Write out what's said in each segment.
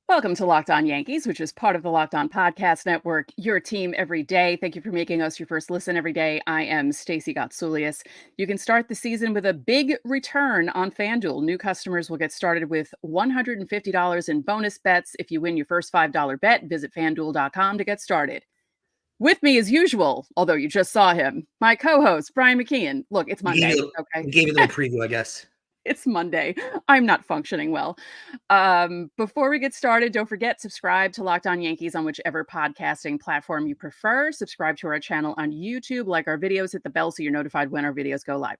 Welcome to Locked On Yankees, which is part of the Locked On Podcast Network, your team every day. Thank you for making us your first listen every day. I am Stacey Gotsulias. You can start the season with a big return on FanDuel. New customers will get started with $150 in bonus bets if you win your first $5 bet. Visit FanDuel.com to get started. With me as usual, although you just saw him, my co-host, Brian McKeon. Look, it's Monday, okay? Gave you a little preview, I guess. It's Monday. I'm not functioning well. Before we get started, don't forget, subscribe to Locked On Yankees on whichever podcasting platform you prefer. Subscribe to our channel on YouTube, like our videos, hit the bell so you're notified when our videos go live.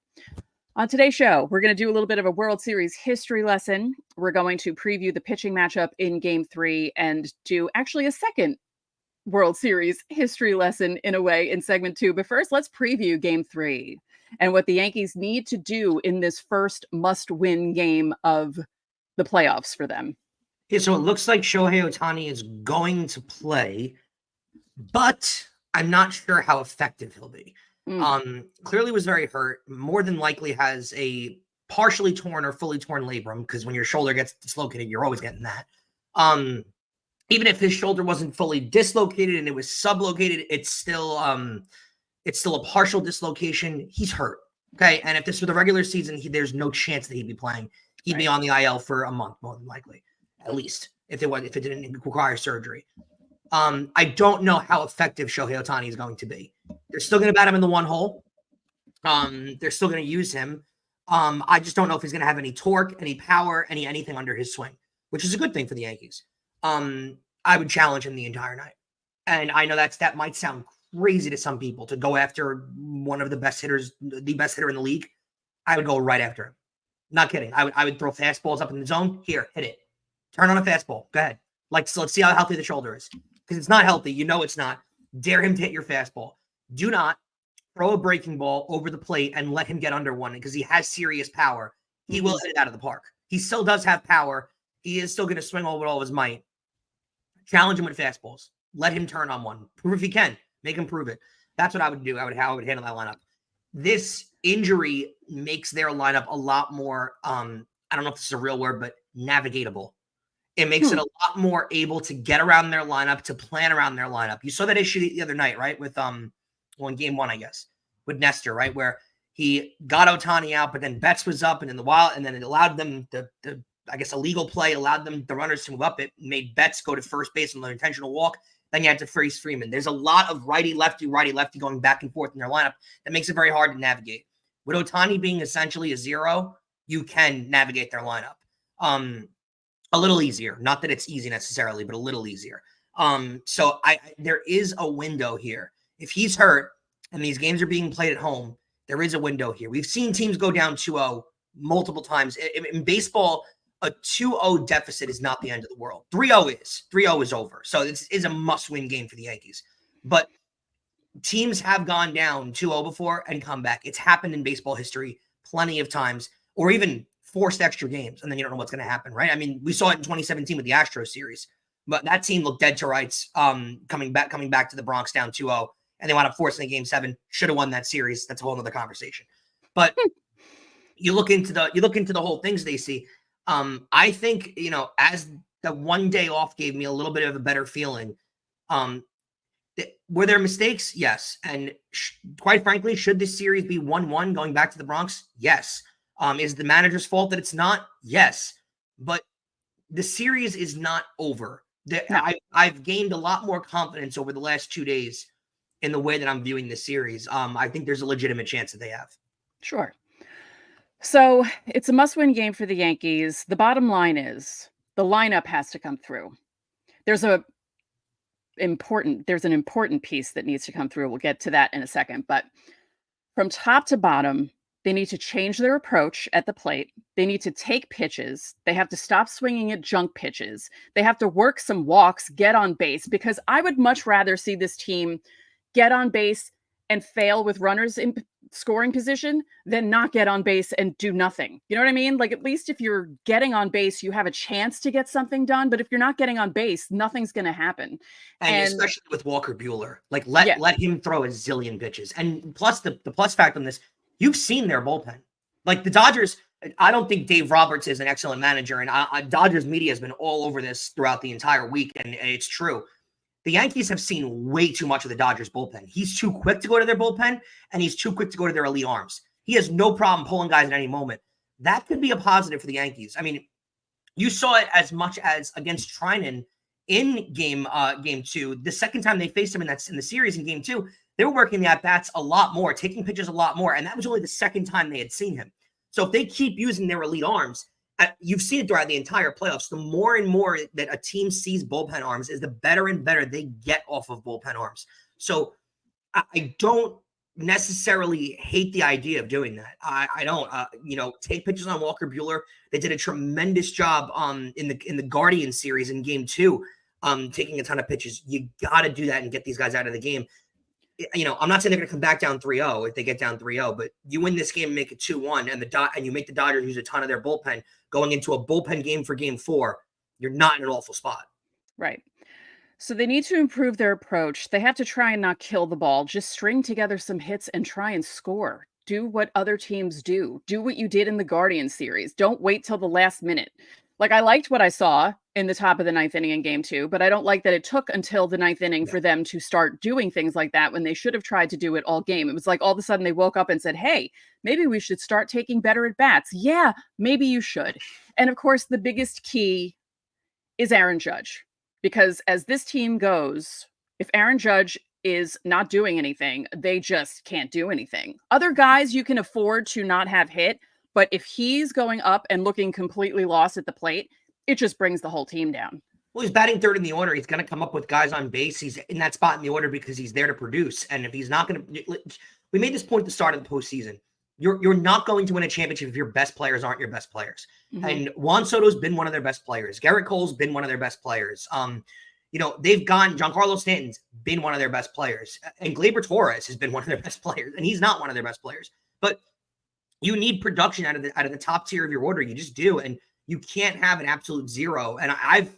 On today's show, we're going to do a little bit of a World Series history lesson. We're going to preview the pitching matchup in Game 3 and do actually a second World Series history lesson in a way in segment 2. But first, let's preview Game 3 and what the Yankees need to do in this first must-win game of the playoffs for them. Yeah, so it looks like Shohei Ohtani is going to play, but I'm not sure how effective he'll be. Clearly was very hurt. More than likely has a partially torn or fully torn labrum, because when your shoulder gets dislocated, you're always getting that. Even if his shoulder wasn't fully dislocated and it was sublocated, it's still a partial dislocation. He's hurt. Okay. And if this were the regular season, there's no chance that he'd be playing. He'd be on the IL for a month, more than likely, at least if it didn't require surgery. I don't know how effective Shohei Ohtani is going to be. They're still going to bat him in the one hole. They're still going to use him. I just don't know if he's going to have any torque, any power, anything under his swing, which is a good thing for the Yankees. I would challenge him the entire night. And I know that might sound crazy to some people to go after one of the best hitters, the best hitter in the league. I would go right after him. Not kidding. I would throw fastballs up in the zone. Here, hit it. Turn on a fastball. Go ahead. So let's see how healthy the shoulder is. Because it's not healthy. You know it's not. Dare him to hit your fastball. Do not throw a breaking ball over the plate and let him get under one, because he has serious power. He will hit it out of the park. He still does have power. He is still going to swing with all of his might. Challenge him with fastballs. Let him turn on one. Prove if he can. Make him prove it. That's what I would do. How I would handle that lineup. This injury makes their lineup a lot more, I don't know if this is a real word, but navigatable. It makes it a lot more able to get around their lineup, to plan around their lineup. You saw that issue the other night, right? With in Game 1, I guess, with Nestor, right? Where he got Ohtani out, but then Betts was up, and then it allowed them I guess a legal play allowed them, the runners, to move up. It made Betts go to first base on the intentional walk. Then you had to freeze Freeman. There's a lot of righty-lefty going back and forth in their lineup that makes it very hard to navigate. With Ohtani being essentially a zero, you can navigate their lineup a little easier. Not that it's easy necessarily, but a little easier. So there is a window here. If he's hurt and these games are being played at home, there is a window here. We've seen teams go down 2-0 multiple times. In baseball, a 2-0 deficit is not the end of the world. 3-0 is. 3-0 is over. So this is a must-win game for the Yankees. But teams have gone down 2-0 before and come back. It's happened in baseball history plenty of times, or even forced extra games, and then you don't know what's going to happen, right? I mean, we saw it in 2017 with the Astros series, but that team looked dead to rights coming back to the Bronx down 2-0, and they wound up forcing a Game 7. Should have won that series. That's a whole other conversation. But you look into the whole thing, Stacey. I think, as the one day off gave me a little bit of a better feeling. Were there mistakes? Yes. And quite frankly, should this series be 1-1 going back to the Bronx? Yes. Is the manager's fault that it's not? Yes. But the series is not over. I've gained a lot more confidence over the last 2 days in the way that I'm viewing this series. I think there's a legitimate chance that they have. Sure. So it's a must-win game for the Yankees. The bottom line is the lineup has to come through. There's an important piece that needs to come through. We'll get to that in a second. But from top to bottom, they need to change their approach at the plate. They need to take pitches. They have to stop swinging at junk pitches. They have to work some walks, get on base, because I would much rather see this team get on base and fail with runners in scoring position than not get on base and do nothing. You know what I mean? Like, at least if you're getting on base, you have a chance to get something done. But if you're not getting on base, nothing's going to happen. And especially with Walker Buehler, like let him throw a zillion pitches. And plus the plus fact on this, you've seen their bullpen. Like the Dodgers, I don't think Dave Roberts is an excellent manager, and Dodgers media has been all over this throughout the entire week, and it's true. The Yankees have seen way too much of the Dodgers bullpen. He's too quick to go to their bullpen, and he's too quick to go to their elite arms. He has no problem pulling guys at any moment. That could be a positive for the Yankees. I mean, you saw it as much as against Trinan in game 2. The second time they faced him in the series in game 2, they were working the at-bats a lot more, taking pitches a lot more, and that was only the second time they had seen him. So if they keep using their elite arms, you've seen it throughout the entire playoffs. The more and more that a team sees bullpen arms is the better and better they get off of bullpen arms. So I don't necessarily hate the idea of doing that. I don't, take pitches on Walker Buehler. They did a tremendous job in the Guardian series in game 2, taking a ton of pitches. You got to do that and get these guys out of the game. I'm not saying they're going to come back down 3-0 if they get down 3-0, but you win this game and make it 2-1, and you make the Dodgers use a ton of their bullpen going into a bullpen game for game 4. You're not in an awful spot. Right. So they need to improve their approach. They have to try and not kill the ball. Just string together some hits and try and score. Do what other teams do. Do what you did in the Guardian series. Don't wait till the last minute. Like, I liked what I saw in the top of the 9th inning in game 2, but I don't like that it took until the 9th inning for them to start doing things like that when they should have tried to do it all game. It was like all of a sudden they woke up and said, hey, maybe we should start taking better at bats. Yeah, maybe you should. And of course, the biggest key is Aaron Judge, because as this team goes, if Aaron Judge is not doing anything, they just can't do anything. Other guys you can afford to not have hit, but if he's going up and looking completely lost at the plate, it just brings the whole team down. Well, he's batting 3rd in the order. He's going to come up with guys on base. He's in that spot in the order because he's there to produce. And if he's not going to, we made this point at the start of the postseason. You're not going to win a championship if your best players aren't your best players. Mm-hmm. And Juan Soto's been one of their best players. Garrett Cole's been one of their best players. They've gone, Giancarlo Stanton's been one of their best players. And Gleyber Torres has been one of their best players. And he's not one of their best players. But you need production out of the top tier of your order. You just do. And you can't have an absolute zero. And I've,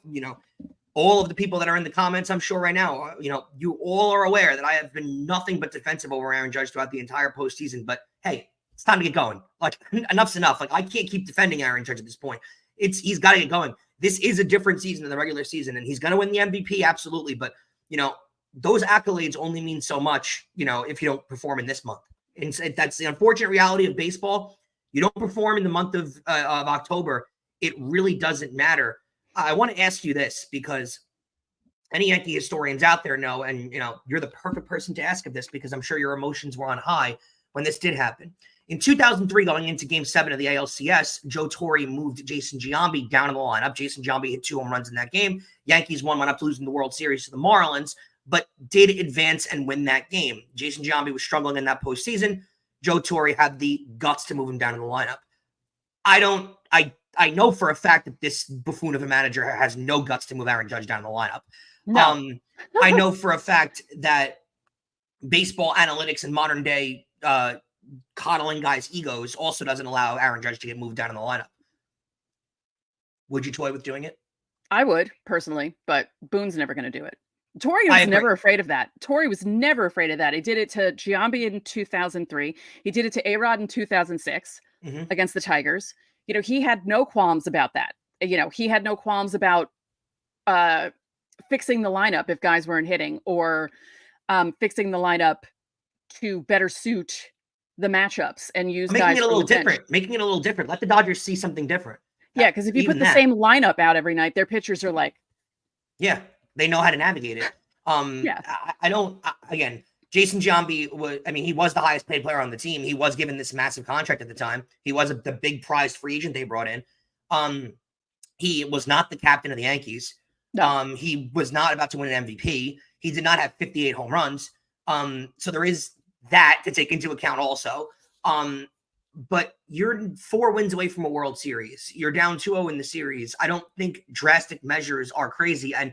all of the people that are in the comments, I'm sure right now, you all are aware that I have been nothing but defensive over Aaron Judge throughout the entire postseason. But hey, it's time to get going. Like, enough's enough. Like, I can't keep defending Aaron Judge at this point. He's got to get going. This is a different season than the regular season, and he's going to win the MVP, absolutely. But, those accolades only mean so much, if you don't perform in this month. And that's the unfortunate reality of baseball. You don't perform in the month of October, it really doesn't matter. I want to ask you this because any Yankee historians out there know, and, you're the perfect person to ask of this because I'm sure your emotions were on high when this did happen. In 2003, going into Game 7 of the ALCS, Joe Torre moved Jason Giambi down in the lineup. Jason Giambi hit 2 home runs in that game. Yankees went up losing the World Series to the Marlins, but did advance and win that game. Jason Giambi was struggling in that postseason. Joe Torre had the guts to move him down in the lineup. I know for a fact that this buffoon of a manager has no guts to move Aaron Judge down in the lineup. No. I know for a fact that baseball analytics in modern day coddling guys' egos also doesn't allow Aaron Judge to get moved down in the lineup. Would you toy with doing it? I would, personally, but Boone's never going to do it. Torre was never afraid of that. Torre was never afraid of that. He did it to Giambi in 2003. He did it to A-Rod in 2006 against the Tigers. He had no qualms about that. He had no qualms about fixing the lineup if guys weren't hitting, or fixing the lineup to better suit the matchups and use making guys it a little different. Making it a little different. Let the Dodgers see something different. Yeah, because if you put the same lineup out every night, their pitchers are like, yeah, they know how to navigate it. Again, Jason Giambi he was the highest paid player on the team. He was given this massive contract at the time. He was the big prized free agent they brought in. He was not the captain of the Yankees. No. He was not about to win an MVP. He did not have 58 home runs. So there is that to take into account also. But you're 4 wins away from a World Series. You're down 2-0 in the series. I don't think drastic measures are crazy. And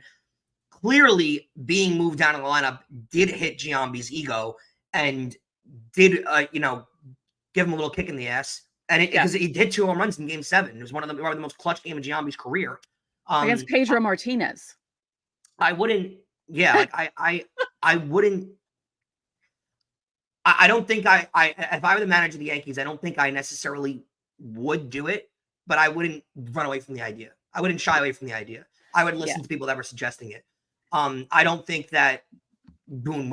clearly being moved down in the lineup did hit Giambi's ego and did, give him a little kick in the ass. And because he hit 2 home runs in Game 7. It was one of the most clutch games of Giambi's career. Against Pedro Martinez. I wouldn't. Yeah, I wouldn't. I don't think if I were the manager of the Yankees, I don't think I necessarily would do it, but I wouldn't run away from the idea. I wouldn't shy away from the idea. I would listen to people that were suggesting it. I don't think that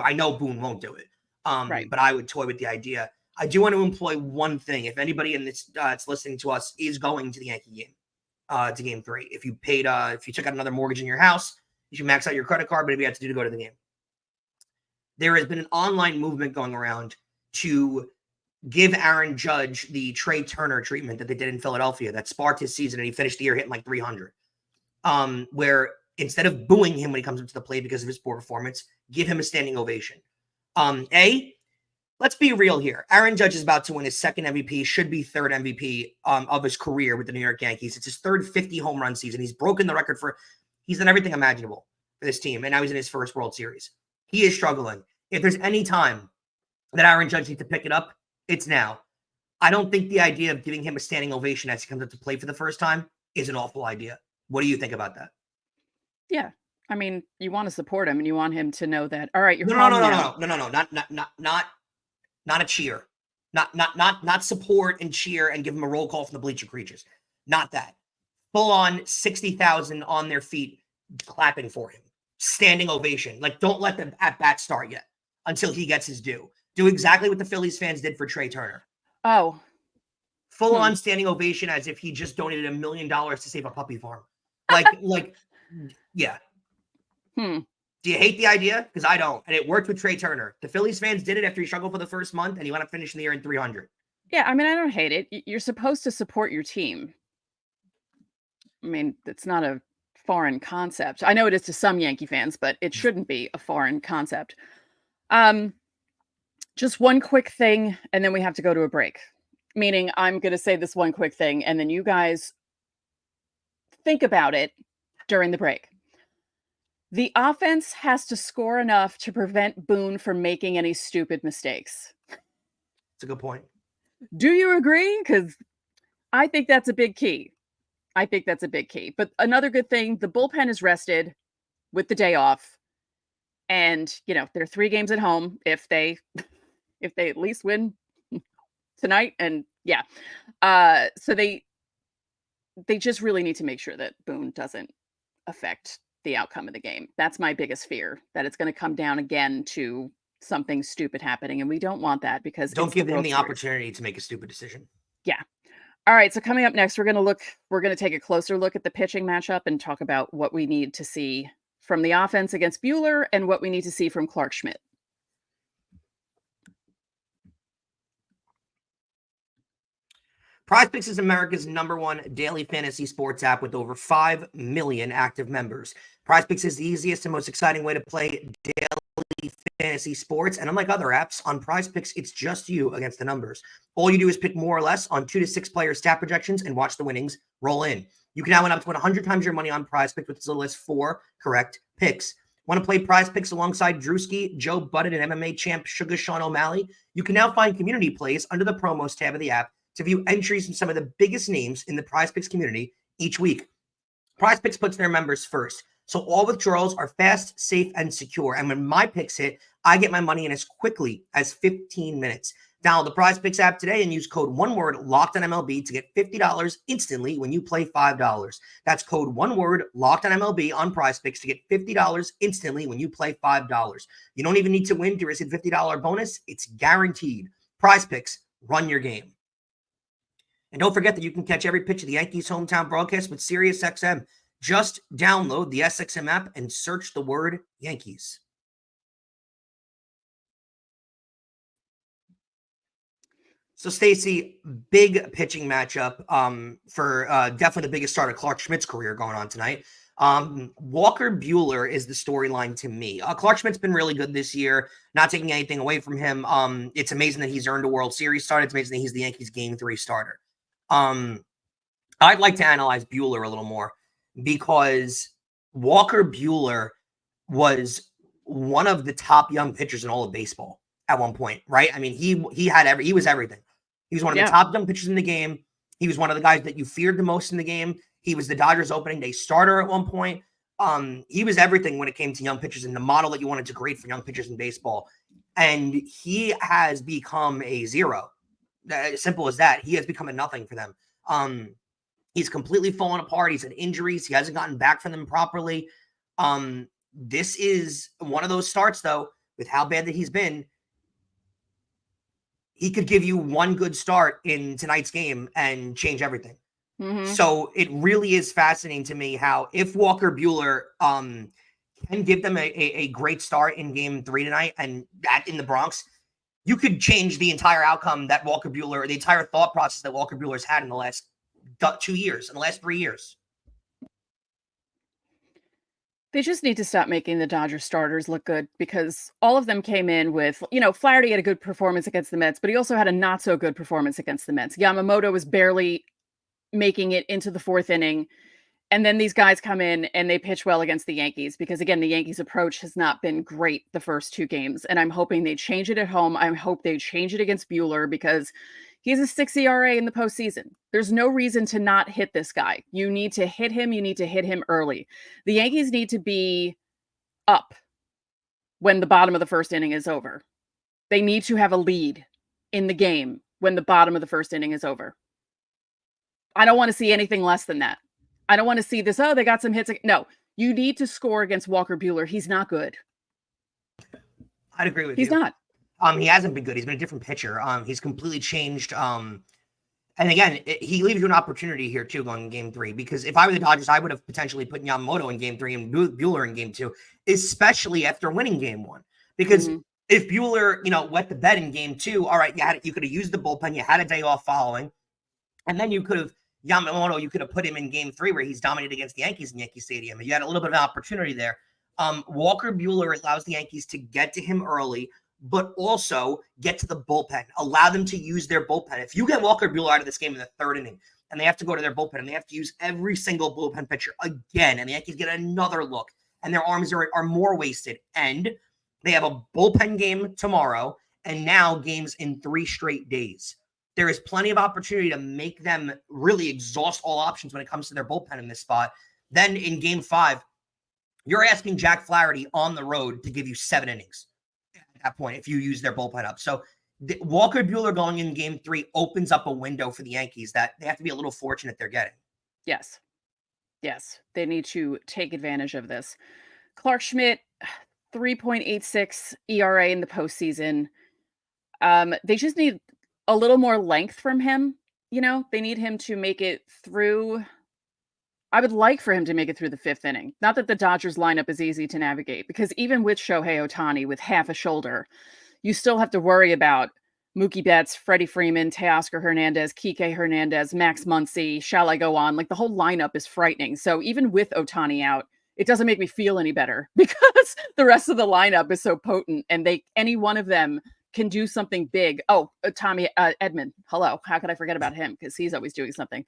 I know Boone won't do it. But I would toy with the idea. I do want to employ one thing. If anybody in this that's listening to us is going to the Yankee game, to Game 3, if you took out another mortgage in your house, you should max out your credit card, but if you have to go to the game. There has been an online movement going around to give Aaron Judge the Trey Turner treatment that they did in Philadelphia that sparked his season, and he finished the year hitting like 300. Where instead of booing him when he comes into the plate because of his poor performance, give him a standing ovation. Let's be real here. Aaron Judge is about to win his second MVP, should be third MVP of his career with the New York Yankees. It's his third 50 home run season. He's broken the record he's done everything imaginable for this team, and now he's in his first World Series. He is struggling. If there's any time that Aaron Judge needs to pick it up, it's now. I don't think the idea of giving him a standing ovation as he comes up to play for the first time is an awful idea. What do you think about that? Yeah. I mean, you want to support him and you want him to know that, all right, you're no, not a cheer. Not support and cheer and give him a roll call from the bleacher creatures. Not that. Full on 60,000 on their feet clapping for him. Standing ovation. Like, don't let the at-bat start yet until he gets his due. Do exactly what the Phillies fans did for Trey Turner. Oh. Full on standing ovation as if he just donated $1 million to save a puppy farm. Yeah. Do you hate the idea? Because I don't. And it worked with Trey Turner. The Phillies fans did it after he struggled for the first month, and he wound up finishing the year in 300. Yeah, I mean, I don't hate it. You're supposed to support your team. I mean, it's not a foreign concept. I know it is to some Yankee fans, but it shouldn't be a foreign concept. Just one quick thing, and then we have to go to a break. Meaning, I'm going to say this one quick thing, and then you guys think about it during the break. The offense has to score enough to prevent Boone from making any stupid mistakes. That's a good point. Do you agree? Because I think that's a big key. But another good thing, the bullpen is rested with the day off. And, there are 3 games at home if they at least win tonight. And so they just really need to make sure that Boone doesn't affect the outcome of the game. That's my biggest fear, that it's going to come down again to something stupid happening. And we don't want that, because don't give him the opportunity to make a stupid decision. Yeah. All right. So coming up next, we're going to take a closer look at the pitching matchup and talk about what we need to see from the offense against Buehler and what we need to see from Clark Schmidt. PrizePicks is America's #1 daily fantasy sports app with over 5 million active members. PrizePicks is the easiest and most exciting way to play daily fantasy sports. And unlike other apps, on PrizePicks, it's just you against the numbers. All you do is pick more or less on 2 to 6 player stat projections and watch the winnings roll in. You can now win up to 100 times your money on PrizePicks with as little as 4 correct picks. Want to play PrizePicks alongside Drewski, Joe Budden, and MMA champ Sugar Sean O'Malley? You can now find community plays under the promos tab of the app to view entries from some of the biggest names in the PrizePicks community each week. PrizePicks puts their members first, so all withdrawals are fast, safe, and secure. And when my picks hit, I get my money in as quickly as 15 minutes. Download the PrizePicks app today and use code LOCKED on MLB to get $50 instantly when you play $5. That's code LOCKED on MLB on PrizePicks to get $50 instantly when you play $5. You don't even need to win to receive $50 bonus. It's guaranteed. PrizePicks, run your game. And don't forget that you can catch every pitch of the Yankees hometown broadcast with SiriusXM. Just download the SXM app and search the word Yankees. So, Stacey, big pitching matchup for definitely the biggest start of Clark Schmidt's career going on tonight. Walker Buehler is the storyline to me. Clark Schmidt's been really good this year, not taking anything away from him. It's amazing that he's earned a World Series start. It's amazing that he's the Yankees Game 3 starter. I'd like to analyze Buehler a little more, because Walker Buehler was one of the top young pitchers in all of baseball at one point, right? I mean, he was everything. He was one of the top young pitchers in the game. He was one of the guys that you feared the most in the game. He was the Dodgers opening day starter at one point. He was everything when it came to young pitchers and the model that you wanted to create for young pitchers in baseball. And he has become a zero Simple as that. He has become a nothing for them. He's completely fallen apart. He's had injuries. He hasn't gotten back from them properly. This is one of those starts, though, with how bad that he's been. He could give you one good start in tonight's game and change everything. So it really is fascinating to me how if Walker Buehler can give them a great start in game 3 tonight and that in the Bronx, you could change the entire outcome that Walker Buehler, the entire thought process that Walker Buehler's had in the last 2 years, in the last 3 years. They just need to stop making the Dodgers starters look good because all of them came in with, Flaherty had a good performance against the Mets, but he also had a not so good performance against the Mets. Yamamoto was barely making it into the 4th inning. And then these guys come in and they pitch well against the Yankees because, again, the Yankees' approach has not been great the first 2 games. And I'm hoping they change it at home. I hope they change it against Buehler because he's a 6 ERA in the postseason. There's no reason to not hit this guy. You need to hit him. You need to hit him early. The Yankees need to be up when the bottom of the 1st inning is over. They need to have a lead in the game when the bottom of the 1st inning is over. I don't want to see anything less than that. I don't want to see this, they got some hits. No, you need to score against Walker Buehler. He's not good. I'd agree with you. He's not. He hasn't been good. He's been a different pitcher. He's completely changed. And again, he leaves you an opportunity here too going in game 3, because if I were the Dodgers, I would have potentially put Yamamoto in game 3 and Buehler in game 2, especially after winning game 1. Because if Buehler, wet the bed in game 2, all right, you could have used the bullpen. You had a day off following. And then you could have put him in game 3 where he's dominated against the Yankees in Yankee Stadium. You had a little bit of an opportunity there. Walker Buehler allows the Yankees to get to him early, but also get to the bullpen. Allow them to use their bullpen. If you get Walker Buehler out of this game in the 3rd inning and they have to go to their bullpen and they have to use every single bullpen pitcher again, and the Yankees get another look and their arms are more wasted, and they have a bullpen game tomorrow and now games in 3 straight days. There is plenty of opportunity to make them really exhaust all options when it comes to their bullpen in this spot. Then in game 5, you're asking Jack Flaherty on the road to give you 7 innings at that point if you use their bullpen up. So Walker Buehler going in game 3 opens up a window for the Yankees that they have to be a little fortunate they're getting. Yes. They need to take advantage of this. Clark Schmidt, 3.86 ERA in the postseason. They just need a little more length from him. They need him to make it through. I would like for him to make it through the 5th inning. Not that the Dodgers lineup is easy to navigate, because even with Shohei Ohtani with half a shoulder, you still have to worry about Mookie Betts, Freddie Freeman, Teoscar Hernandez, Kike Hernandez, Max Muncy. Shall I go on? Like, the whole lineup is frightening. So even with Ohtani out, it doesn't make me feel any better because the rest of the lineup is so potent, and any one of them can do something big. Tommy Edman. Hello. How could I forget about him? Because he's always doing something.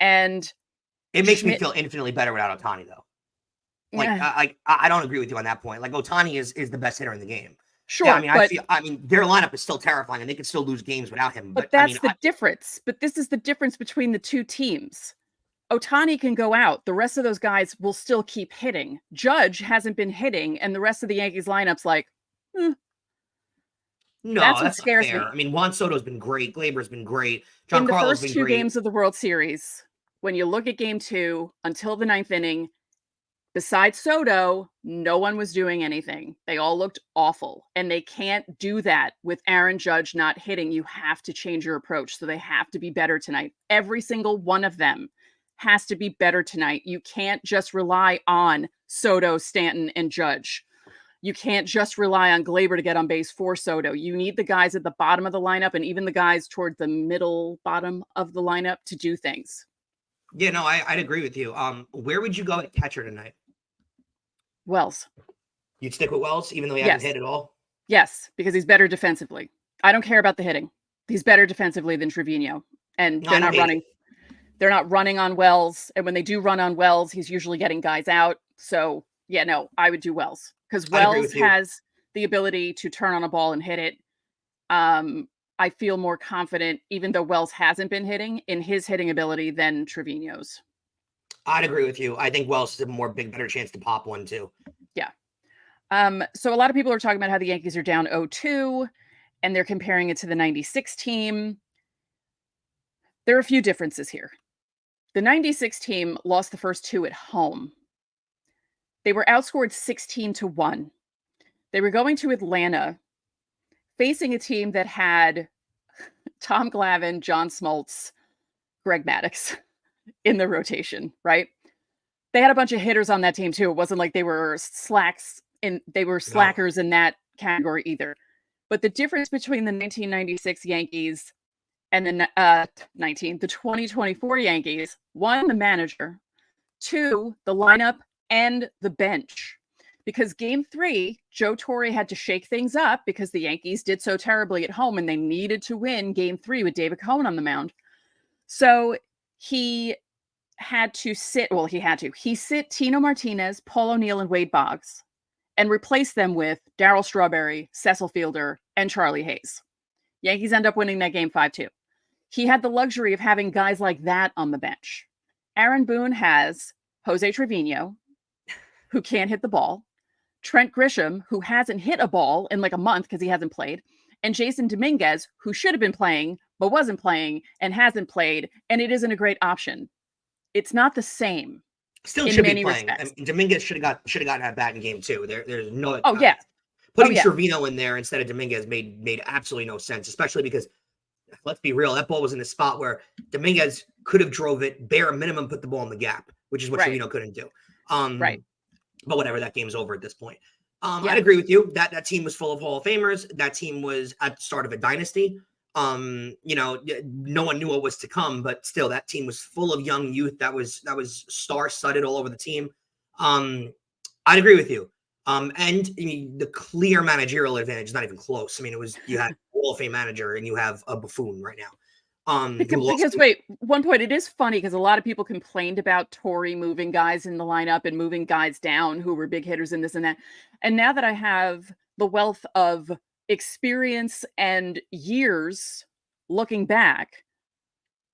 And it makes me feel infinitely better without Ohtani, though. I don't agree with you on that point. Like, Ohtani is the best hitter in the game. Sure. Yeah, their lineup is still terrifying and they could still lose games without him. But that's the difference. But this is the difference between the 2 teams. Ohtani can go out. The rest of those guys will still keep hitting. Judge hasn't been hitting, and the rest of the Yankees lineup's like, No, that's what scares me. I mean, Juan Soto's been great. Gleyber's been great. Giancarlo's been great. In the first 2 games of the World Series, when you look at game 2 until the 9th inning, besides Soto, no one was doing anything. They all looked awful. And they can't do that with Aaron Judge not hitting. You have to change your approach. So they have to be better tonight. Every single one of them has to be better tonight. You can't just rely on Soto, Stanton, and Judge. You can't just rely on Gleyber to get on base for Soto. You need the guys at the bottom of the lineup and even the guys toward the middle bottom of the lineup to do things. Yeah, no, I'd agree with you. Where would you go at catcher tonight? Wells. You'd stick with Wells, even though he hasn't hit at all? Yes, because he's better defensively. I don't care about the hitting. He's better defensively than Trevino. And they're not running. They're not running on Wells. And when they do run on Wells, he's usually getting guys out. So, yeah, no, I would do Wells. Because Wells has the ability to turn on a ball and hit it. I feel more confident, even though Wells hasn't been hitting, in his hitting ability than Trevino's. I'd agree with you. I think Wells has a better chance to pop one, too. Yeah. So a lot of people are talking about how the Yankees are down 0-2, and they're comparing it to the 96 team. There are a few differences here. The 96 team lost the first 2 at home. They were outscored 16-1. They were going to Atlanta, facing a team that had Tom Glavine, John Smoltz, Greg Maddux in the rotation, right? They had a bunch of hitters on that team too. It wasn't like they were slackers in that category either. But the difference between the 1996 Yankees and the 2024 Yankees, 1, the manager, 2, the lineup and the bench. Because game 3, Joe Torre had to shake things up because the Yankees did so terribly at home and they needed to win game 3 with David Cohn on the mound. So he sit Tino Martinez, Paul O'Neill, and Wade Boggs and replace them with Darryl Strawberry, Cecil Fielder, and Charlie Hayes. Yankees end up winning that game 5-2. He had the luxury of having guys like that on the bench. Aaron Boone has Jose Trevino, who can't hit the ball, Trent Grisham, who hasn't hit a ball in like a month because he hasn't played, and Jason Dominguez, who should have been playing, but wasn't playing and hasn't played, and it isn't a great option. It's not the same. Still should be playing. I mean, Dominguez should have gotten at bat in game 2. There's no. Putting Trevino in there instead of Dominguez made absolutely no sense, especially because, let's be real, that ball was in a spot where Dominguez could have drove it, bare minimum put the ball in the gap, which is what Trevino couldn't do. But whatever, that game's over at this point. I'd agree with you. That team was full of Hall of Famers. That team was at the start of a dynasty. No one knew what was to come, but still, that team was full of young youth. That was star-studded all over the team. I'd agree with you. And I mean, the clear managerial advantage is not even close. I mean, you had a Hall of Fame manager and you have a buffoon right now. Because wait, one point, it is funny because a lot of people complained about Torre moving guys in the lineup and moving guys down who were big hitters in this and that. And now that I have the wealth of experience and years looking back,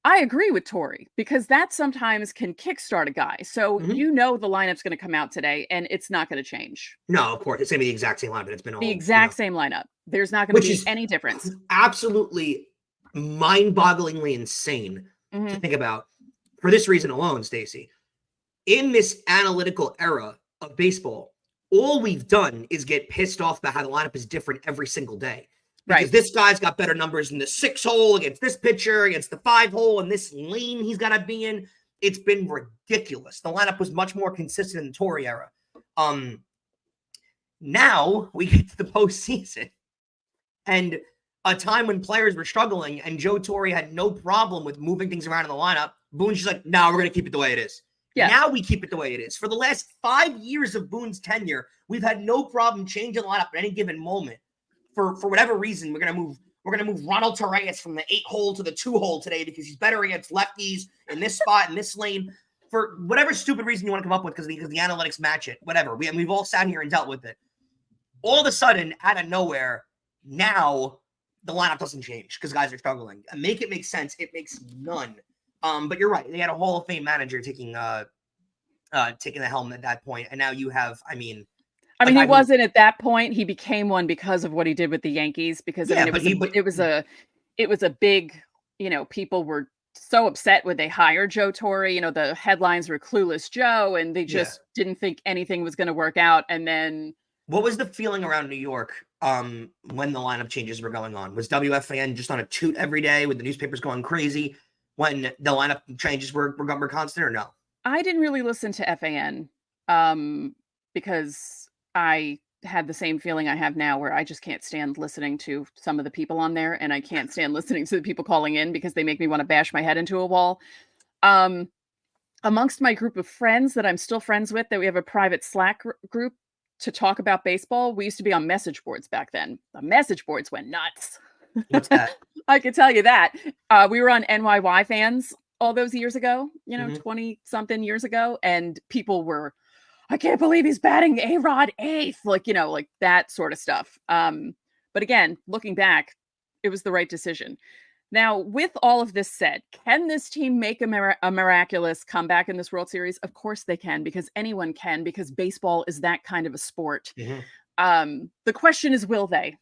I agree with Torre because that sometimes can kickstart a guy. So the lineup's going to come out today and it's not going to change. No, of course. It's going to be the exact same lineup. It's been the exact same lineup. There's not going to be any difference. Absolutely mind-bogglingly insane to think about for this reason alone, Stacey. In this analytical era of baseball, all we've done is get pissed off about how the lineup is different every single day. Because this guy's got better numbers in the 6-hole against this pitcher, against the 5-hole, and this lane he's got to be in. It's been ridiculous. The lineup was much more consistent in the Torre era. Now we get to the postseason. And a time when players were struggling and Joe Torre had no problem with moving things around in the lineup. Boone's just like, no, we're going to keep it the way it is. Yeah. Now we keep it the way it is. For the last 5 years of Boone's tenure, we've had no problem changing the lineup at any given moment. For whatever reason, we're going to move Ronald Torreyes from the 8-hole to the 2-hole today because he's better against lefties in this spot, in this lane. For whatever stupid reason you want to come up with because the analytics match it. Whatever. We've all sat here and dealt with it. All of a sudden, out of nowhere, now the lineup doesn't change because guys are struggling. And make it make sense. It makes none. But you're right. They had a Hall of Fame manager taking the helm at that point, and now you have. I mean, he wasn't at that point. He became one because of what he did with the Yankees. Because it was a big. People were so upset when they hired Joe Torre. The headlines were "Clueless Joe," and they just didn't think anything was going to work out. And then, what was the feeling around New York when the lineup changes were going on? Was WFAN just on a toot every day with the newspapers going crazy when the lineup changes were constant, or no? I didn't really listen to FAN because I had the same feeling I have now where I just can't stand listening to some of the people on there, and I can't stand listening to the people calling in because they make me want to bash my head into a wall. Amongst my group of friends that I'm still friends with, that we have a private Slack group to talk about baseball, we used to be on message boards back then. The message boards went nuts. What's that? I can tell you that. We were on NYY Fans all those years ago, 20 something years ago. And people were, I can't believe he's batting A-Rod 8th. Like that sort of stuff. But again, looking back, it was the right decision. Now, with all of this said, can this team make a miraculous comeback in this World Series? Of course they can, because anyone can, because baseball is that kind of a sport. The question is, will they?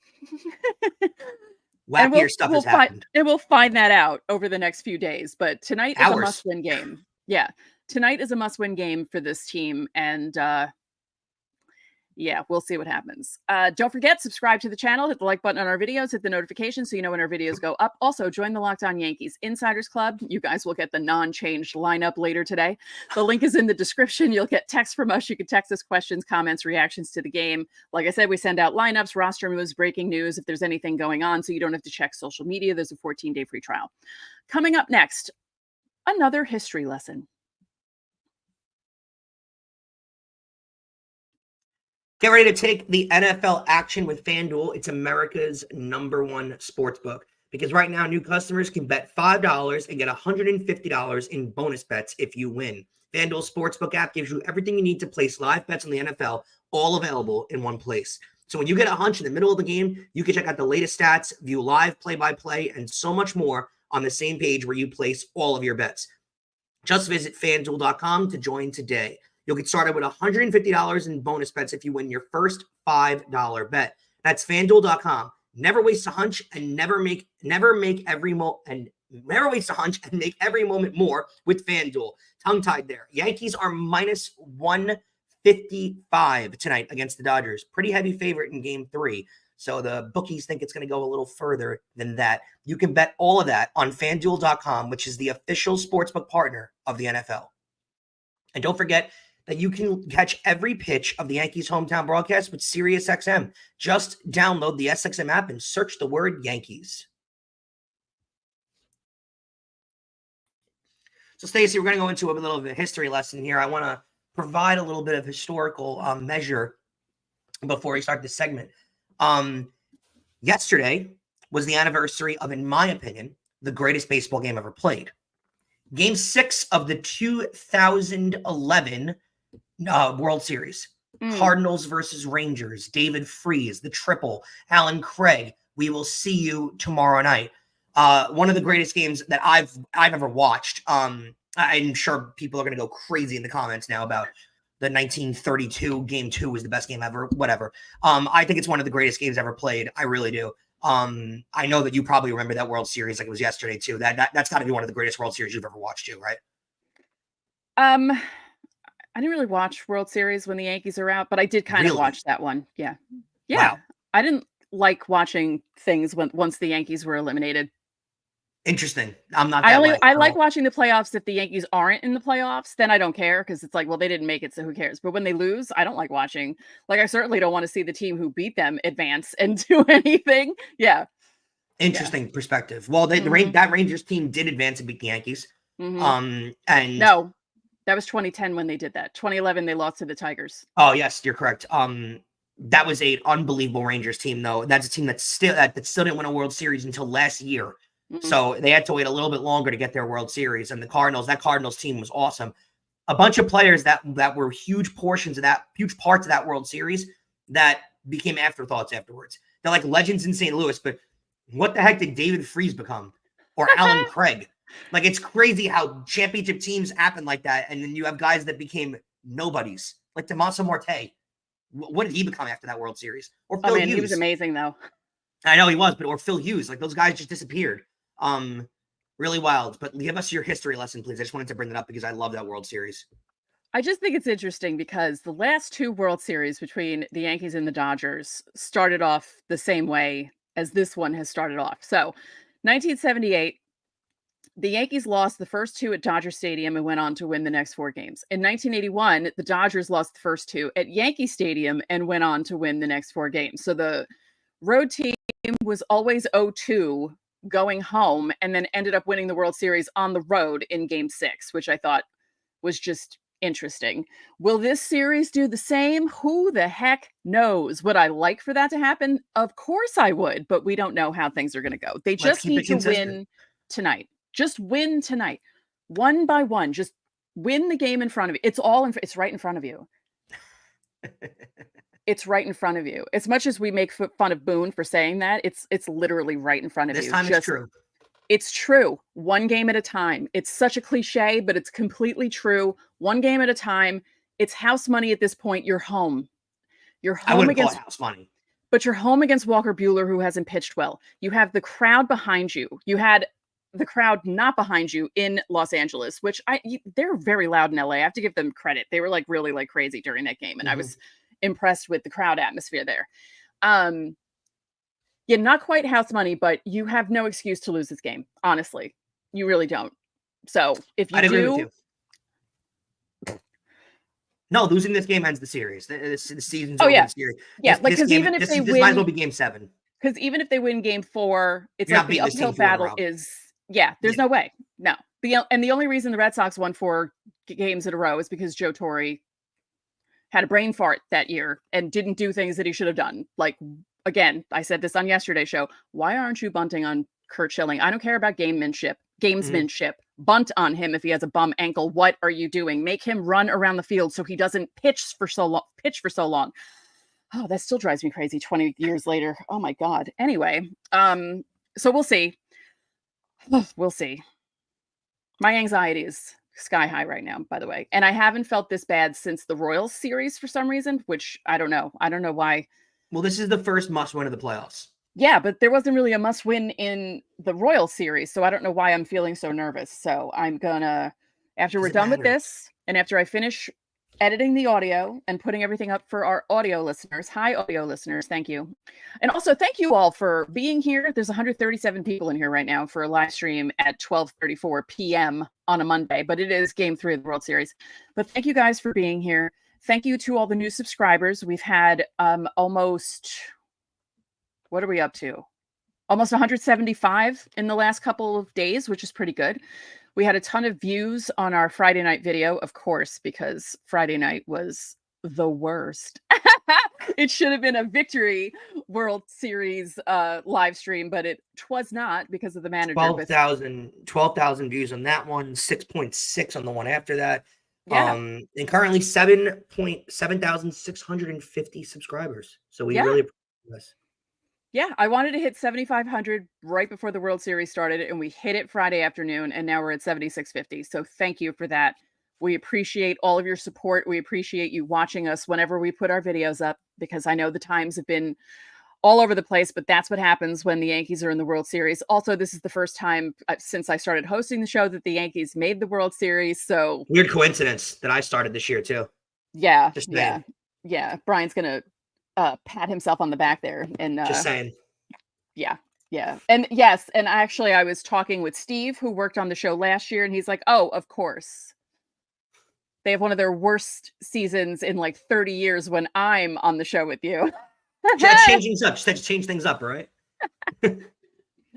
Wackier stuff has happened. And we'll find that out over the next few days. But tonight is a Hours. must-win game. Yeah, tonight is a must-win game for this team, and yeah, we'll see what happens. Don't forget, subscribe to the channel, hit the like button on our videos, hit the notifications so you know when our videos go up. Also, join the Locked On Yankees Insiders Club. You guys will get the non-changed lineup later today. The link is in the description. You'll get text from us. You can text us questions, comments, reactions to the game. Like I said, we send out lineups, roster moves, breaking news, if there's anything going on, so you don't have to check social media. There's a 14-day free trial. Coming up next, another history lesson. Get ready to take the NFL action with FanDuel. It's America's #1 sportsbook. Because right now, new customers can bet $5 and get $150 in bonus bets if you win. FanDuel Sportsbook app gives you everything you need to place live bets on the NFL, all available in one place. So when you get a hunch in the middle of the game, you can check out the latest stats, view live play-by-play, and so much more on the same page where you place all of your bets. Just visit FanDuel.com to join today. You'll get started with $150 in bonus bets if you win your first $5 bet. That's FanDuel.com. Never waste a hunch and never make every moment more with FanDuel. Tongue-tied there. Yankees are -155 tonight against the Dodgers. Pretty heavy favorite in Game 3. So the bookies think it's going to go a little further than that. You can bet all of that on FanDuel.com, which is the official sportsbook partner of the NFL. And don't forget that you can catch every pitch of the Yankees hometown broadcast with SiriusXM. Just download the SXM app and search the word Yankees. So, Stacey, we're going to go into a little bit of a history lesson here. I want to provide a little bit of historical measure before we start this segment. Yesterday was the anniversary of, in my opinion, the greatest baseball game ever played. Game 6 of the 2011 World Series. Cardinals versus Rangers. David Freese, the triple. Alan Craig. We will see you tomorrow night. One of the greatest games that I've ever watched. I'm sure people are going to go crazy in the comments now about the 1932 Game 2 was the best game ever. Whatever. I think it's one of the greatest games ever played. I really do. I know that you probably remember that World Series like it was yesterday too. That's got to be one of the greatest World Series you've ever watched too, right? I didn't really watch World Series when the Yankees are out, but I did kind of watch that one. Yeah. Wow. I didn't like watching things once the Yankees were eliminated. Interesting. I'm not. I like watching the playoffs. If the Yankees aren't in the playoffs, then I don't care because it's like, well, they didn't make it, so who cares? But when they lose, I don't like watching. Like, I certainly don't want to see the team who beat them advance and do anything. Yeah. Interesting perspective. Well, that Rangers team did advance and beat the Yankees. And no, that was 2010 when they did that. 2011 they lost to the Tigers. Oh yes, you're correct. That was an unbelievable Rangers team, though. That's a team that still didn't win a World Series until last year. So they had to wait a little bit longer to get their World Series. And that Cardinals team was awesome. A bunch of players that were huge parts of that World Series that became afterthoughts afterwards. They're like legends in St. Louis, but what the heck did David Freese become? Or Alan Craig? Like, it's crazy how championship teams happen like that. And then you have guys that became nobodies, like Tommaso Morte. What did he become after that World Series? Or Phil Hughes. He was amazing, though. I know he was, or Phil Hughes. Like, those guys just disappeared. Really wild. But give us your history lesson, please. I just wanted to bring that up because I love that World Series. I just think it's interesting because the last 2 World Series between the Yankees and the Dodgers started off the same way as this one has started off. So, 1978, the Yankees lost the first 2 at Dodger Stadium and went on to win the next 4 games. In 1981, the Dodgers lost the first 2 at Yankee Stadium and went on to win the next 4 games. So the road team was always 0-2 going home and then ended up winning the World Series on the road in Game 6, which I thought was just interesting. Will this series do the same? Who the heck knows? Would I like for that to happen? Of course I would, but we don't know how things are going to go. They just need to win tonight. Just win tonight. One by one. Just win the game in front of you. It's right in front of you. It's right in front of you. As much as we make fun of Boone for saying that, it's literally right in front of you. This time it's true. It's true. One game at a time. It's such a cliche, but it's completely true. One game at a time. It's house money at this point. You're home. You're home. I wouldn't call it house money. but you're home against Walker Buehler, who hasn't pitched well. You have the crowd behind you. You had the crowd not behind you in Los Angeles, which they're very loud in LA. I have to give them credit. They were like really like crazy during that game. And I was impressed with the crowd atmosphere there. Yeah, not quite house money, but you have no excuse to lose this game. Honestly, you really don't. So if you agree with you. No, losing this game ends the series. The season's over. Yeah. The series. Yeah, because even if they win, this might as well be game 7. Because even if they win game 4, it's like the uphill battle is. Yeah, there's no way. No. And the only reason the Red Sox won 4 games in a row is because Joe Torre had a brain fart that year and didn't do things that he should have done. Like, again, I said this on yesterday's show. Why aren't you bunting on Curt Schilling? I don't care about gamesmanship. Bunt on him if he has a bum ankle. What are you doing? Make him run around the field so he doesn't pitch for so long. Oh, that still drives me crazy 20 years later. Oh my God. Anyway, so we'll see. We'll see. My anxiety is sky high right now, by the way. And I haven't felt this bad since the Royals series for some reason, which I don't know. I don't know why. Well, this is the first must win of the playoffs. Yeah, but there wasn't really a must win in the Royals series. So I don't know why I'm feeling so nervous. So I'm gonna, after we're done with this, and after I finish editing the audio and putting everything up for our audio listeners. Hi, audio listeners. Thank you. And also thank you all for being here. There's 137 people in here right now for a live stream at 12:34 p.m. on a Monday, but it is game 3 of the World Series. But thank you guys for being here. Thank you to all the new subscribers. We've had almost, what are we up to? Almost 175 in the last couple of days, which is pretty good. We had a ton of views on our Friday night video, of course, because Friday night was the worst. It should have been a victory World Series live stream, but it was not because of the manager. 12,000 views on that one, 6.6 on the one after that. Yeah. And currently 7,650 subscribers. So we really appreciate this. Yeah, I wanted to hit 7,500 right before the World Series started, and we hit it Friday afternoon, and now we're at 7,650. So thank you for that. We appreciate all of your support. We appreciate you watching us whenever we put our videos up, because I know the times have been all over the place, but that's what happens when the Yankees are in the World Series. Also, this is the first time since I started hosting the show that the Yankees made the World Series. So weird coincidence that I started this year too. Yeah, yeah. Brian's gonna pat himself on the back there, and just saying. Yeah. And yes, and actually I was talking with Steve, who worked on the show last year, and he's like, oh, of course. They have one of their worst seasons in like 30 years when I'm on the show with you. Changing up. Just to change things up, right?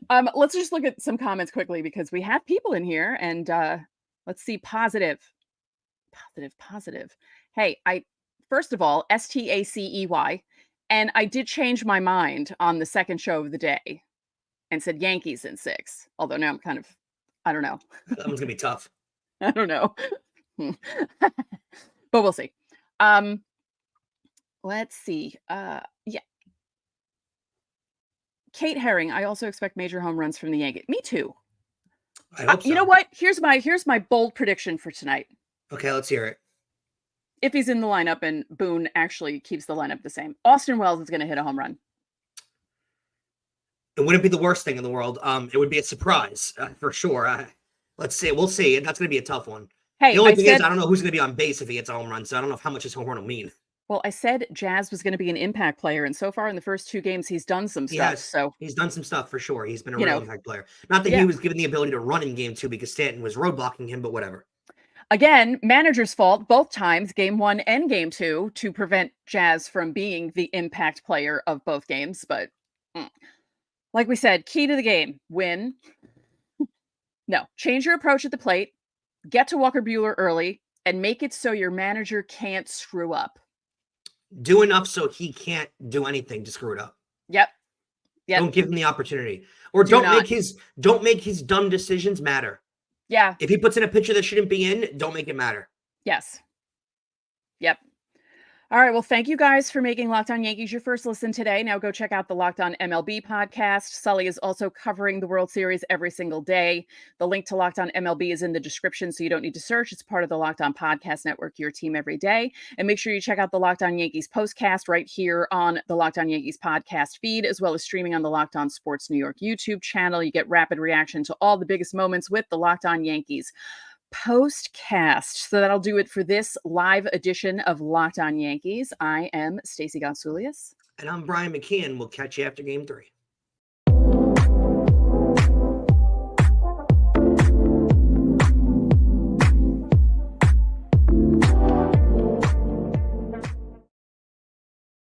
Let's just look at some comments quickly, because we have people in here, and let's see. Positive. Hey, first of all, STACEY, and I did change my mind on the second show of the day and said Yankees in 6. Although now I'm kind of, I don't know. That one's gonna be tough. I don't know. But we'll see. Let's see. Yeah. Kate Herring, I also expect major home runs from the Yankees. Me too. I hope so. You know what? Here's my bold prediction for tonight. Okay, let's hear it. If he's in the lineup and Boone actually keeps the lineup the same, Austin Wells is going to hit a home run. It wouldn't be the worst thing in the world. It would be a surprise for sure. Let's see. We'll see. That's going to be a tough one. Hey, the only thing is, I don't know who's going to be on base if he hits a home run, so I don't know how much his home run will mean. Well, I said Jazz was going to be an impact player, and so far in the first 2 games, he's done some stuff. So he's done some stuff for sure. He's been a real impact player. Not that he was given the ability to run in game 2 because Stanton was roadblocking him, but whatever. Again, manager's fault both times, game 1 and game 2, to prevent Jazz from being the impact player of both games. But like we said, key to the game, win. No, change your approach at the plate, get to Walker Buehler early, and make it so your manager can't screw up. Do enough so he can't do anything to screw it up. Yep. Don't give him the opportunity. Or don't make his dumb decisions matter. Yeah. If he puts in a pitcher that shouldn't be in, don't make it matter. Yes. Yep. All right. Well, thank you guys for making Locked On Yankees your first listen today. Now go check out the Locked On MLB podcast. Sully is also covering the World Series every single day. The link to Locked On MLB is in the description, so you don't need to search. It's part of the Locked On Podcast Network, your team every day. And make sure you check out the Locked On Yankees postcast right here on the Locked On Yankees podcast feed, as well as streaming on the Locked On Sports New York YouTube channel. You get rapid reaction to all the biggest moments with the Locked On Yankees postcast. So that'll do it for this live edition of Locked On Yankees. I am Stacey Gonsoulias. And I'm Brian McKeon. We'll catch you after Game 3.